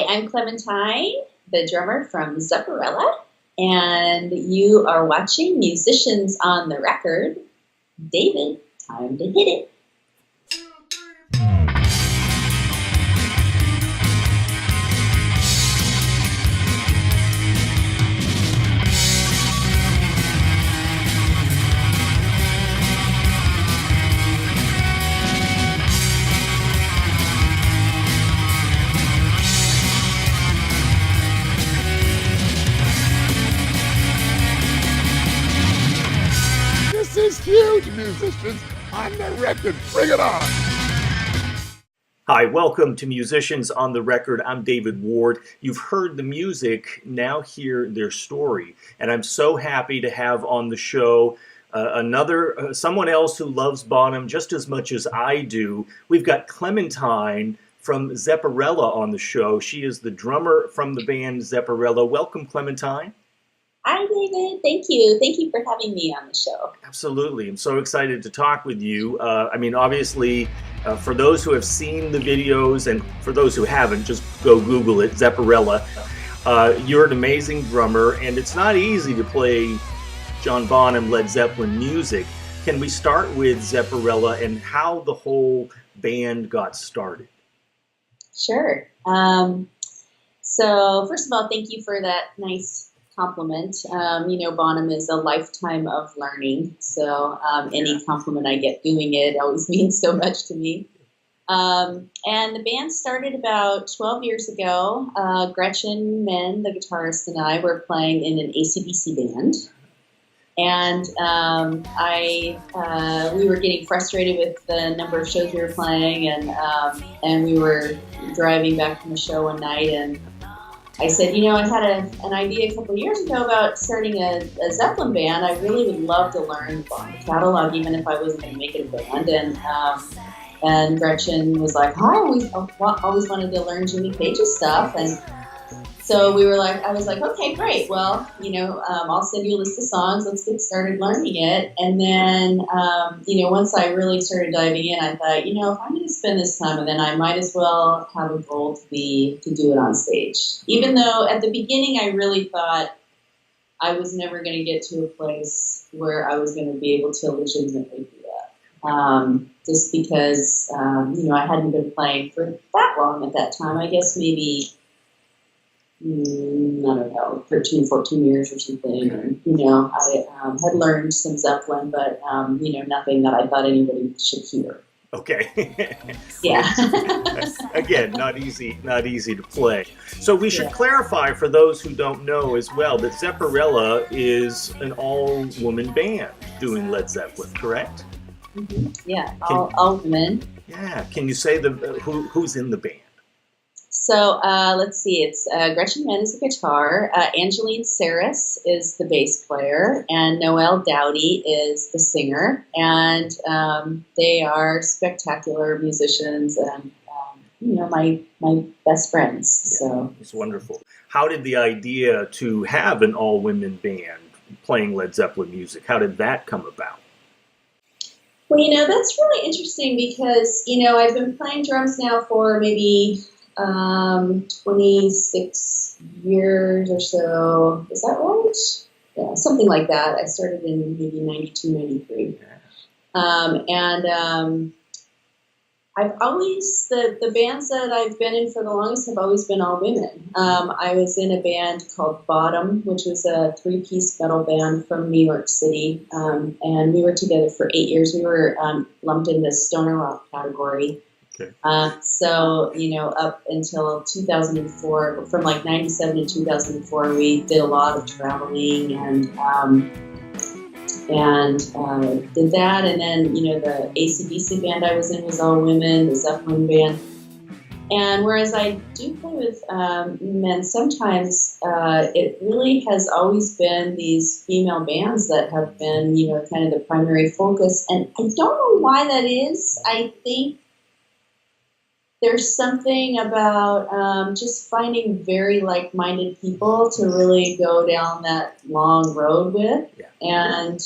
I'm Clementine, the drummer from Zepparella, and you are watching Musicians on the Record. David, time to hit it. This is huge, Musicians on the Record. Bring it on. Hi, welcome to Musicians on the Record. I'm David Ward. You've heard the music, now hear their story. And I'm so happy to have on the show someone else who loves Bonham just as much as I do. We've got Clementine from Zepparella on the show. She is the drummer from the band Zepparella. Welcome, Clementine. Hi, David. Thank you. Thank you for having me on the show. Absolutely. I'm so excited to talk with you. Obviously, for those who have seen the videos and for those who haven't, just go Google it, Zepparella. You're an amazing drummer, and it's not easy to play John Bonham, Led Zeppelin music. Can we start with Zepparella and how the whole band got started? Sure. So first of all, thank you for that nice compliment. Bonham is a lifetime of learning, so any compliment I get doing it always means so much to me. And the band started about 12 years ago. Gretchen Menn, the guitarist, and I were playing in an AC/DC band. And we were getting frustrated with the number of shows we were playing, and we were driving back from the show one night, and I said, I had an idea a couple of years ago about starting a Zeppelin band. I really would love to learn the Bonham catalog, even if I wasn't going to make it a band. And Gretchen was like, I always wanted to learn Jimmy Page's stuff. And so I was like, okay, great. Well, I'll send you a list of songs. Let's get started learning it. And then, once I really started diving in, I thought, if I'm going to spend this time, then I might as well have a goal to do it on stage. Even though at the beginning, I really thought I was never going to get to a place where I was going to be able to legitimately do that. Just because, I hadn't been playing for that long at that time. I guess maybe, I don't know, 13, 14 years or something. And, I had learned some Zeppelin, but, nothing that I thought anybody should hear. Okay. Yeah. Again, not easy to play. So we should clarify for those who don't know as well that Zepparella is an all-woman band doing Led Zeppelin, correct? Mm-hmm. Yeah, all women. Yeah. Can you say who's in the band? So let's see. It's Gretchen Menn is the guitar, Angeline Saris is the bass player, and Noelle Dowdy is the singer. And they are spectacular musicians and my best friends. Yeah, so it's wonderful. How did the idea to have an all-women band playing Led Zeppelin music? How did that come about? Well, that's really interesting because I've been playing drums now for maybe 26 years or so. Is that right? Yeah, something like that. I started in maybe 92, 93. I've always, the bands that I've been in for the longest have always been all women. I was in a band called Bonham, which was a 3-piece metal band from New York City. And we were together for 8 years. We were lumped in the stoner rock category. Okay. So, up until 2004, from like 97 to 2004, we did a lot of traveling and did that. And then, the AC/DC band I was in was all women, the Zeppelin band. And whereas I do play with men, sometimes it really has always been these female bands that have been, kind of the primary focus. And I don't know why that is. I think there's something about just finding very like-minded people to really go down that long road with. Yeah. And,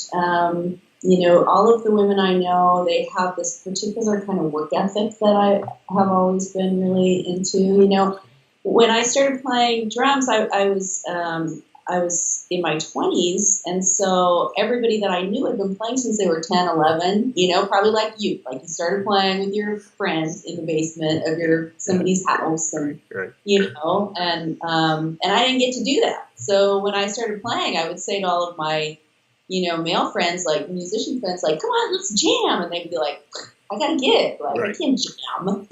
all of the women I know, they have this particular kind of work ethic that I have always been really into. when I started playing drums, I was in my 20s, and so everybody that I knew had been playing since they were 10, 11, probably like you started playing with your friends in the basement of somebody's house, and, Right. and I didn't get to do that. So when I started playing, I would say to all of my, male friends, like musician friends, like, come on, let's jam. And they'd be like, I got a gig, like, Right. I can't jam,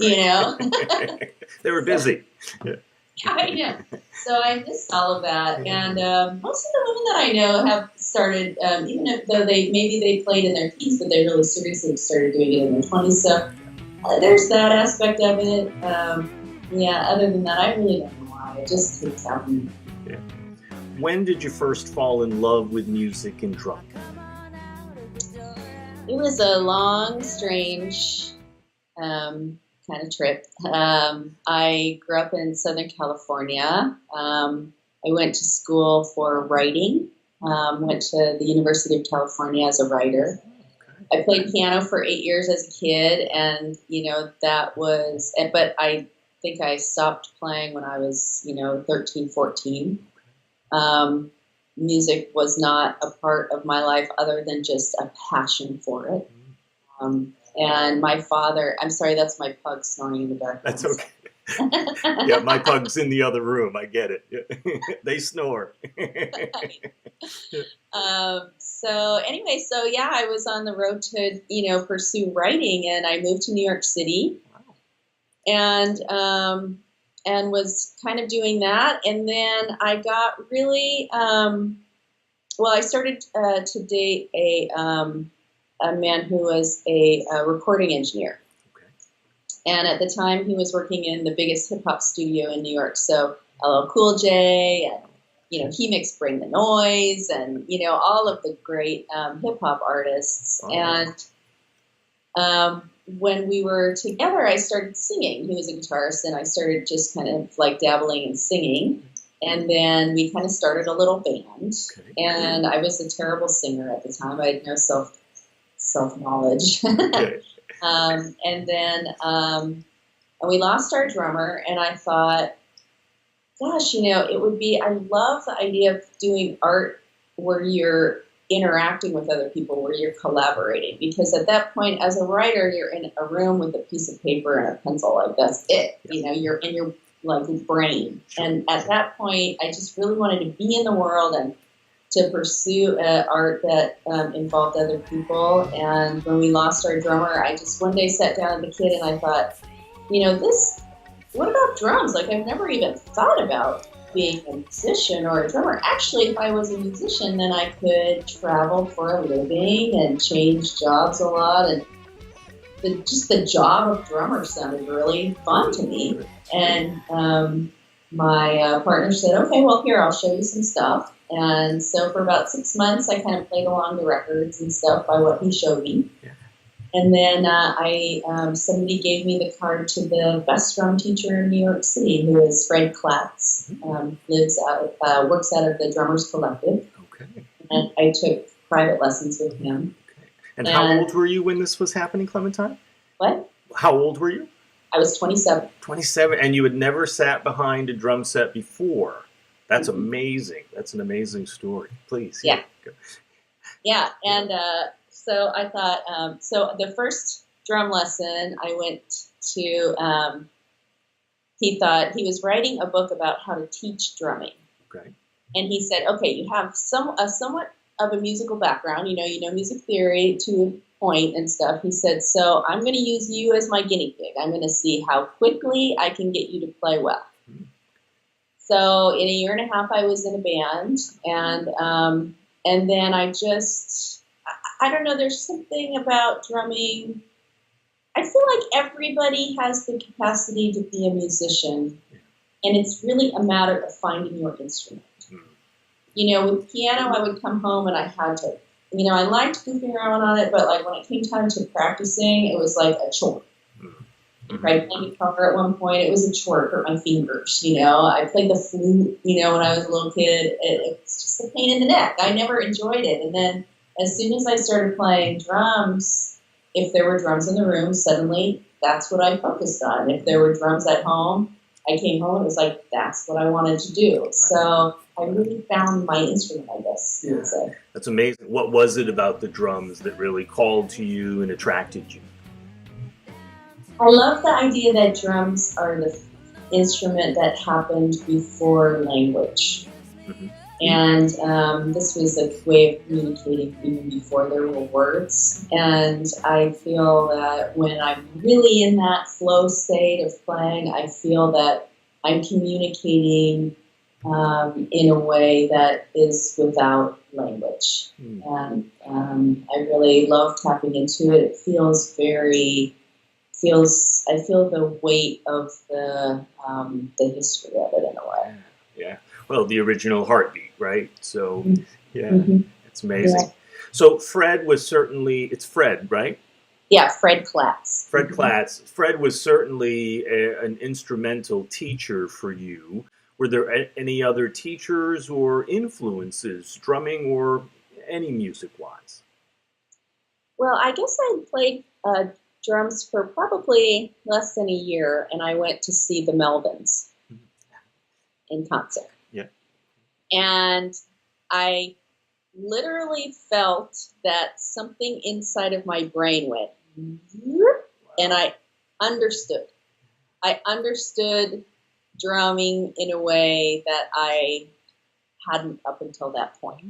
They were busy. Yeah. Yeah. So I missed all of that, and most of the women that I know have started, even though they played in their teens, but they really seriously started doing it in their 20s. So there's that aspect of it. Other than that, I really don't know why. It just keeps happening. Yeah. When did you first fall in love with music and drumming? It was a long, strange kind of trip. I grew up in Southern California. I went to school for writing, went to the University of California as a writer. I played piano for 8 years as a kid, and, but I think I stopped playing when I was, 13, 14. Music was not a part of my life other than just a passion for it. And my father, I'm sorry, that's my pug snoring in the background. That's okay. Yeah, my pug's in the other room. I get it. They snore. I was on the road to, pursue writing, and I moved to New York City. Wow. And was kind of doing that. And then I got really, I started to date a man who was a recording engineer. Okay. And at the time, he was working in the biggest hip-hop studio in New York. So LL Cool J, and, he mixed Bring the Noise, and, all of the great hip-hop artists. Oh. And when we were together, I started singing. He was a guitarist, and I started just kind of like dabbling in singing. And then we kind of started a little band. Okay. And I was a terrible singer at the time. I had no self-knowledge. Okay. And we lost our drummer, and I thought, gosh, it would be, I love the idea of doing art where you're interacting with other people, where you're collaborating, because at that point, as a writer, you're in a room with a piece of paper and a pencil, like that's it. You're in your like brain. And at that point, I just really wanted to be in the world and to pursue art that involved other people. And when we lost our drummer, I just one day sat down with the kid and I thought, what about drums? Like, I've never even thought about being a musician or a drummer. Actually, if I was a musician, then I could travel for a living and change jobs a lot. And the job of drummer sounded really fun to me. And my partner said, okay, well, here, I'll show you some stuff. And so for about 6 months, I kind of played along the records and stuff by what he showed me. Yeah. And then somebody gave me the card to the best drum teacher in New York City, who is Fred Klatz, works out of the Drummers Collective. Okay. And I took private lessons with him. Okay. And how old were you when this was happening, Clementine? What? How old were you? I was 27. 27, and you had never sat behind a drum set before. That's amazing. That's an amazing story. Please. Yeah. Yeah, and so I thought, so the first drum lesson I went to, he thought he was writing a book about how to teach drumming. Okay. And he said, okay, you have somewhat of a musical background, you know music theory to a point and stuff. He said, so I'm going to use you as my guinea pig. I'm going to see how quickly I can get you to play well. So in a year and a half, I was in a band, and then I don't know, there's something about drumming. I feel like everybody has the capacity to be a musician, and it's really a matter of finding your instrument. With piano, I would come home and I had to, I liked goofing around on it, but like when it came time to practicing, it was like a chore. I played guitar at one point. It was a chore. It hurt my fingers. I played the flute, when I was a little kid. It's just a pain in the neck. I never enjoyed it. And then as soon as I started playing drums, if there were drums in the room, suddenly that's what I focused on. If there were drums at home, I came home and it was like, that's what I wanted to do. So I really found my instrument, I guess you would say. That's amazing. What was it about the drums that really called to you and attracted you? I love the idea that drums are the instrument that happened before language. Mm-hmm. And this was a way of communicating even before there were words. And I feel that when I'm really in that flow state of playing, I feel that I'm communicating in a way that is without language. And I really love tapping into it. It feels I feel the weight of the history of it in a way. Yeah. Well, the original heartbeat, right? So, yeah, it's amazing. Yeah. So Fred was certainly, it's Fred, right? Yeah, Fred Klatz. Fred Klatz. Fred was certainly an instrumental teacher for you. Were there any other teachers or influences, drumming or any music-wise? Well, I guess I played drums for probably less than a year, and I went to see the Melvins in concert. Yeah. And I literally felt that something inside of my brain went, and I understood. I understood drumming in a way that I hadn't up until that point.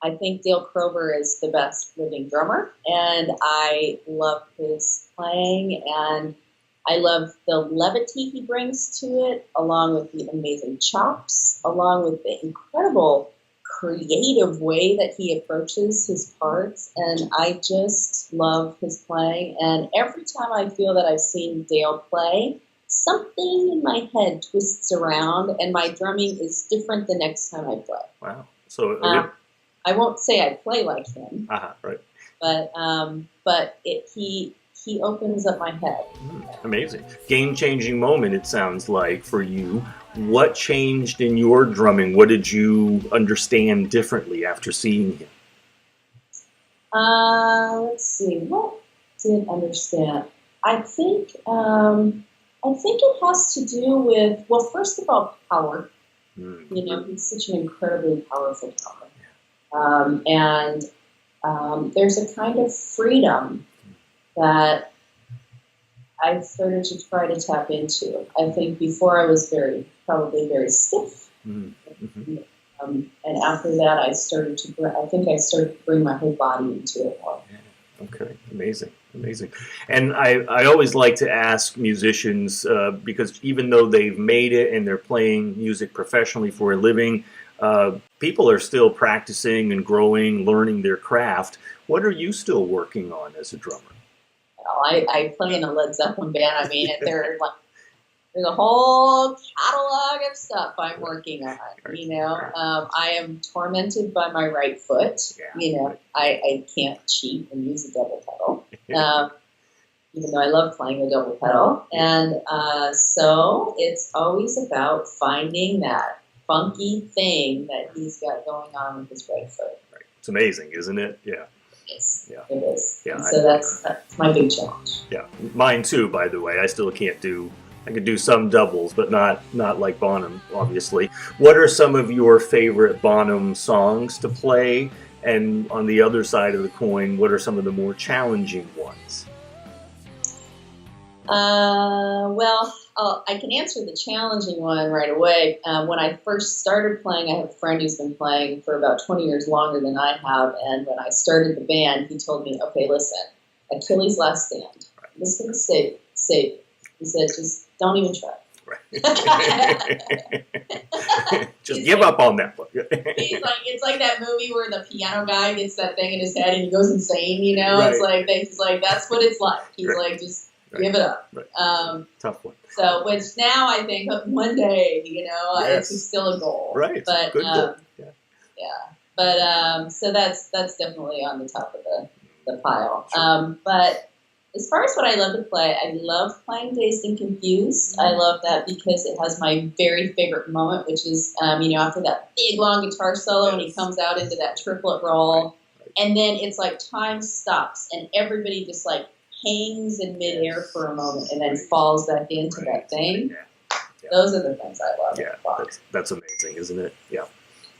I think Dale Crover is the best living drummer, and I love his playing, and I love the levity he brings to it, along with the amazing chops, along with the incredible creative way that he approaches his parts, and I just love his playing. And every time I feel that I've seen Dale play, something in my head twists around, and my drumming is different the next time I play. Wow. So I won't say I play like him, right. But he opens up my head. Amazing. Game-changing moment, it sounds like, for you. What changed in your drumming? What did you understand differently after seeing him? Let's see. What did I understand? I think it has to do with, well, first of all, power. You know, he's such an incredibly powerful drummer. And there's a kind of freedom that I've started to try to tap into. I think before I was probably very stiff. And after that, I started to bring my whole body into it more. Okay, amazing. And I always like to ask musicians, because even though they've made it and they're playing music professionally for a living, people are still practicing and growing, learning their craft. What are you still working on as a drummer? Well, I play in a Led Zeppelin band. I mean, there's a whole catalog of stuff I'm working on. You know, I am tormented by my right foot. You know, I can't cheat and use a double pedal, even though I love playing a double pedal. And so it's always about finding that funky thing that he's got going on with his right foot. Right. It's amazing, isn't it? Yeah. Yes, yeah. It is. Yeah, so that's my big challenge. Yeah, mine too, by the way. I still can't do, I can do some doubles, but not like Bonham, obviously. What are some of your favorite Bonham songs to play? And on the other side of the coin, what are some of the more challenging ones? Well, I can answer the challenging one right away. When I first started playing, I have a friend who's been playing for about 20 years longer than I have, and when I started the band, he told me, okay, listen, Achilles' Last Stand. I'm just going to save it. He said, just don't even try. Just give up on that one. It's like that movie where the piano guy gets that thing in his head and he goes insane, you know? Right. He's like, that's what it's like. He's like, just give it up. Right. Tough one. So, which now I think one day, you know, it's still a goal. Right. But good goal. But so that's definitely on the top of the pile. Sure. But as far as what I love to play, I love playing Dazed and Confused. I love that because it has my very favorite moment, which is, you know, after that big long guitar solo and he comes out into that triplet roll. Right. And then it's like time stops and everybody just like hangs in midair for a moment and then falls back into that thing. Those are the things I love. Yeah, that's amazing, isn't it? Yeah.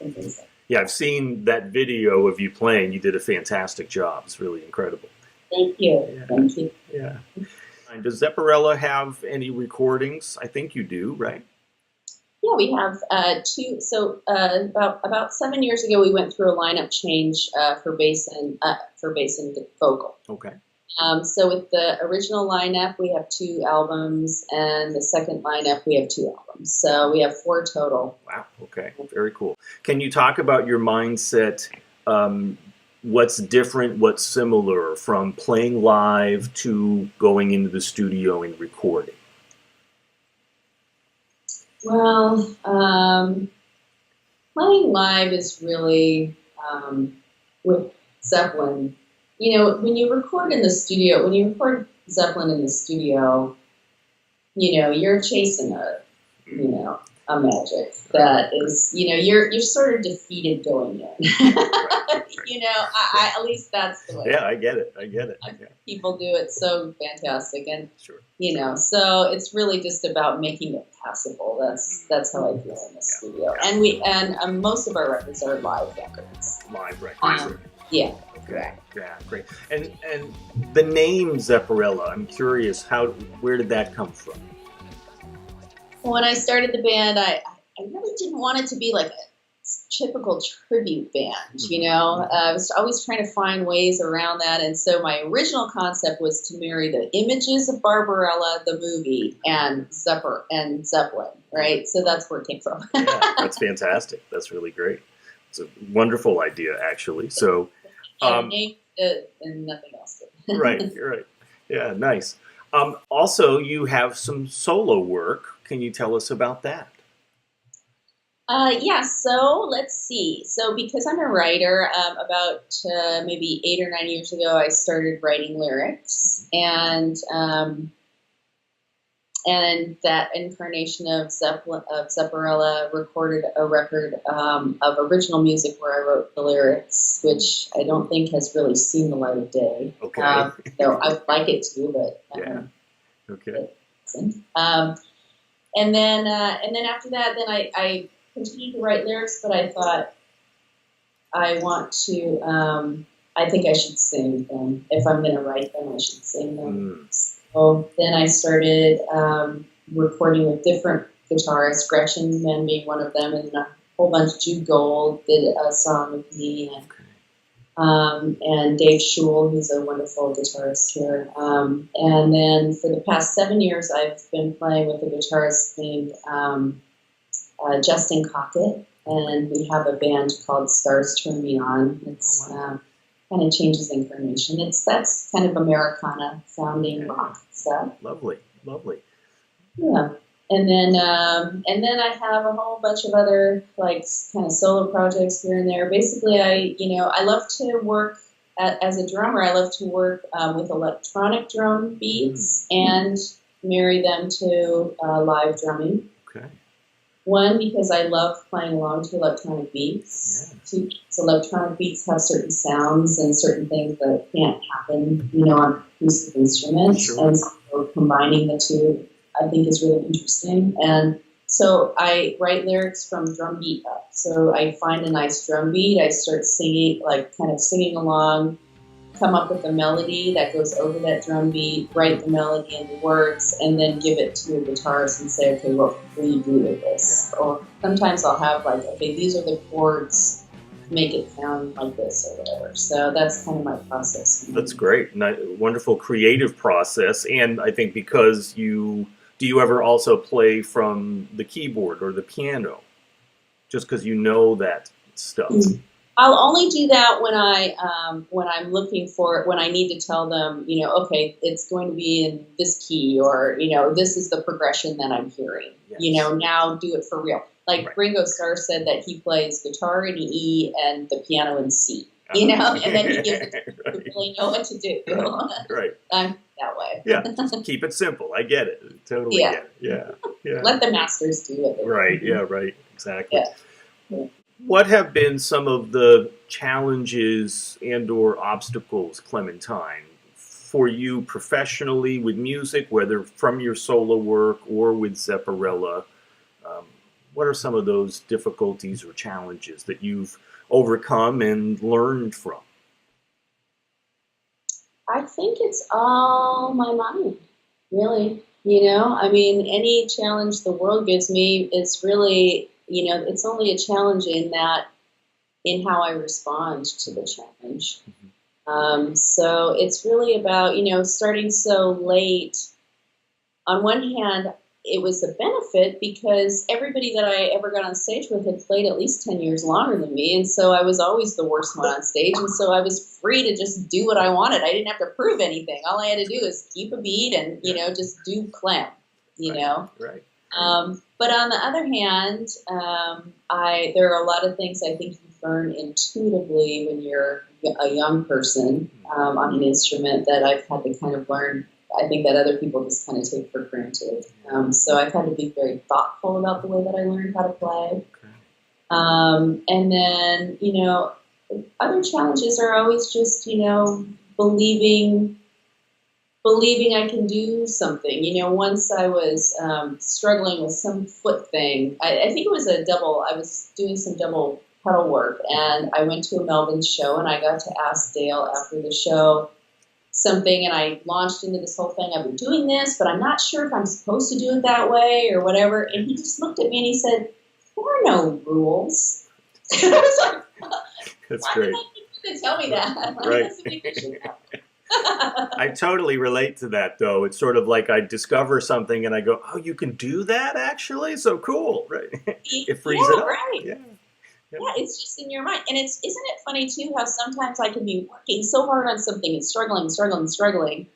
Amazing. Yeah, I've seen that video of you playing. You did a fantastic job. It's really incredible. Thank you. Yeah. Thank you. Yeah. Does Zepparella have any recordings? I think you do, right? Yeah, we have two. So about 7 years ago, we went through a lineup change for bass and vocal. Okay. So with the original lineup, we have 2 albums, and the second lineup, we have 2 albums. So we have 4 total. Wow. Okay. Very cool. Can you talk about your mindset? What's different? What's similar from playing live to going into the studio and recording? Well, playing live is really with Zeppelin. You know, when you record Zeppelin in the studio, you know, you're chasing a magic that is, you know, you're sort of defeated going in. You know, I at least that's the way. Yeah, I get it. Yeah. People do it so fantastic, and Sure. you know, so it's really just about making it passable. That's how I feel in the studio. And most of our records are live records. Live records. Yeah. Okay. Yeah, great. And the name Zepparella, I'm curious, where did that come from? When I started the band, I really didn't want it to be like a typical tribute band, you know. I was always trying to find ways around that, and so my original concept was to marry the images of Barbarella, the movie, and Zeppelin, right? So that's where it came from. Yeah, that's fantastic. That's really great. It's a wonderful idea, actually. So, name it and nothing else. Right. Yeah, nice. Also, you have some solo work. Can you tell us about that? Yeah, so let's see. So because I'm a writer, about maybe 8 or 9 years ago, I started writing lyrics, and that incarnation of Zepparella recorded a record of original music where I wrote the lyrics, which I don't think has really seen the light of day. Okay. So I would like it to, but yeah. Okay. It doesn't. And then after that, then I continued to write lyrics, but I thought I think I should sing them. If I'm going to write them, I should sing them. So then I started recording with different guitarists, Gretchen Menn being one of them, and a whole bunch. Jude Gold did a song with me, and Dave Schul, who's a wonderful guitarist here. And then for the past 7 years, I've been playing with a guitarist named Justin Cockett, and we have a band called Stars Turn Me On. It's kind of changes incarnation. That's kind of Americana sounding rock stuff. Lovely. Yeah, and then I have a whole bunch of other like kind of solo projects here and there. Basically, I love to work as a drummer. I love to work with electronic drum beats and marry them to live drumming. Okay. One, because I love playing along to electronic beats. Yeah. Two, so electronic beats have certain sounds and certain things that can't happen, on acoustic instruments. Sure. And so combining the two, I think, is really interesting. And so I write lyrics from drum beat up. So I find a nice drum beat, I start singing, like kind of singing along, come up with a melody that goes over that drum beat, write the melody and the words, and then give it to a guitarist and say, okay, what will you do with this? Or sometimes I'll have like, okay, these are the chords, make it sound like this or whatever. So that's kind of my process. That's great. Wonderful creative process. And I think because do you ever also play from the keyboard or the piano? Just because you know that stuff. Mm-hmm. I'll only do that when I'm looking for it, when I need to tell them, okay, it's going to be in this key, or, this is the progression that I'm hearing. Yes. Now do it for real. Like right. Ringo Starr said that he plays guitar in E and the piano in C, and then he gives it to right. to really know what to do. Right. I'm that way. Yeah, just keep it simple. I get it. Totally get it. Yeah. Let the masters do it. Right, yeah, right. Exactly. Yeah. What have been some of the challenges and or obstacles, Clementine, for you professionally with music, whether from your solo work or with Zepparella, What are some of those difficulties or challenges that you've overcome and learned from? I think it's all my mind, really. You know, I mean, any challenge the world gives me is really, you know, it's only a challenge in that, in how I respond to the challenge. So it's really about, you know, starting so late. On one hand, it was a benefit because everybody that I ever got on stage with had played at least 10 years longer than me. And so I was always the worst one on stage. And so I was free to just do what I wanted. I didn't have to prove anything. All I had to do was keep a beat and, you know, just do Clem, you know. Right. But on the other hand, there are a lot of things I think you learn intuitively when you're a young person on an instrument that I've had to kind of learn. I think that other people just kind of take for granted. So I've had to be very thoughtful about the way that I learned how to play. And then, you know, other challenges are always just, you know, believing I can do something. You know, once I was struggling with some foot thing. I think it was I was doing some double pedal work, and I went to a Melbourne show, and I got to ask Dale after the show something, and I launched into this whole thing. I've been doing this, but I'm not sure if I'm supposed to do it that way or whatever. And he just looked at me and he said, "There are no rules." I was like, That's why great. did you to tell me that? Like, Right. that's a big issue. I totally relate to that, though. It's sort of like I discover something and I go, "Oh, you can do that, actually? So cool!" Right? It frees it up. Right. Yeah. Yeah, it's just in your mind. And isn't it funny, too, how sometimes I can be working so hard on something and struggling.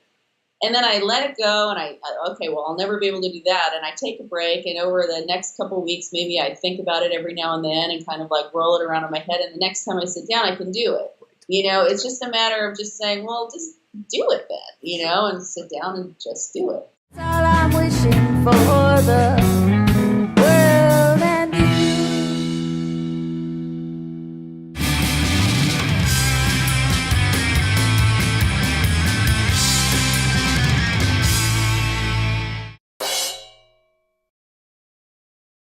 And then I let it go and okay, well, I'll never be able to do that. And I take a break, and over the next couple of weeks, maybe I think about it every now and then and kind of like roll it around in my head. And the next time I sit down, I can do it. You know, it's just a matter of just saying, well, just do it then, you know, and sit down and just do it. That's all I'm wishing for, the